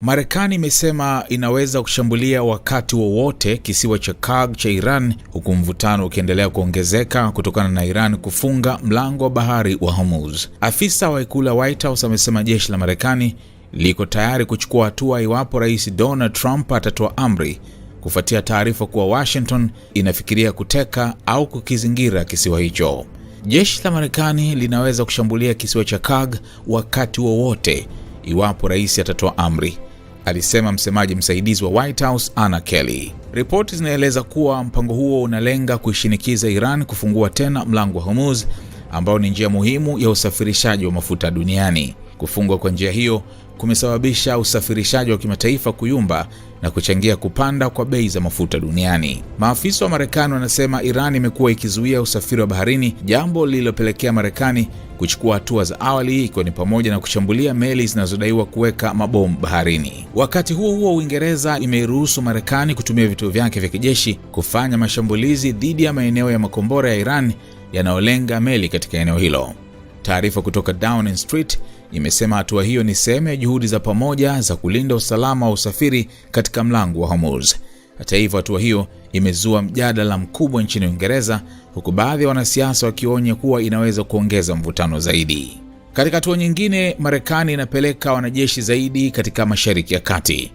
Marekani imesema inaweza kushambulia wakati wowote kisiwa cha Kurg cha Iran, huku mvutano ukiendelea kuongezeka kutokana na Iran kufunga mlango wa bahari wa Hormuz. Afisa wa ikulu ya White House amesema jeshi la Marekani liko tayari kuchukua hatua iwapo Rais Donald Trump atatoa amri, kufuatia taarifa kuwa Washington inafikiria kuteka au kukizingira kisiwa hicho. Jeshi la Marekani linaweza kushambulia kisiwa cha Kurg wakati wowote iwapo rais atatoa amri, alisema msemaji msaidizi wa White House Anna Kelly. Ripoti zinaeleza kuwa mpango huo unalenga kuishinikiza Iran kufungua tena mlango wa Hormuz, ambao ni njia muhimu ya usafirishaji wa mafuta duniani. Kufungwa kwa njia hiyo kumesababisha usafirishaji wa kimataifa kuyumba na kuchangia kupanda kwa bei za mafuta duniani. Maafisa wa Marekani wanasema Iran imekuwa ikizuia usafiri wa baharini, jambo lililopelekea Marekani kuchukua hatua za awali, ikiwa ni pamoja na kushambulia meli zinazodaiwa kuweka mabomu baharini. Wakati huo huo, Uingereza imeiruhusu Marekani kutumia vituo vyake vya kijeshi kufanya mashambulizi dhidi ya maeneo ya makombora ya Iran yanayolenga meli katika eneo hilo. Taarifa kutoka Downing Street imesema hatua hiyo ni sehemu ya juhudi za pamoja za kulinda usalama wa usafiri katika mlango wa Hormuz. Hata hivyo, hatua hiyo imezua mjadala mkubwa nchini Uingereza, huku baadhi ya wanasiasa wakionya kuwa inaweza kuongeza mvutano zaidi. Katika hatua nyingine, Marekani inapeleka wanajeshi zaidi katika Mashariki ya Kati.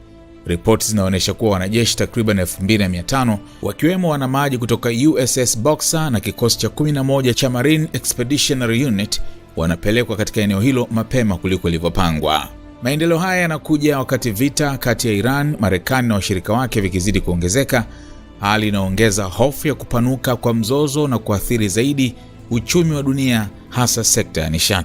Ripoti zinaonyesha kuwa wanajeshi takriban 2500 wakiwemo wanamaji kutoka USS Boxer na kikosi cha 11 cha Marine Expeditionary Unit wanapelekwa katika eneo hilo mapema kuliko ilivyopangwa. Maendeleo haya yanakuja wakati vita kati ya Iran, Marekani na washirika wake vikizidi kuongezeka, hali inaongeza hofu ya kupanuka kwa mzozo na kuathiri zaidi uchumi wa dunia, hasa sekta ya nishati.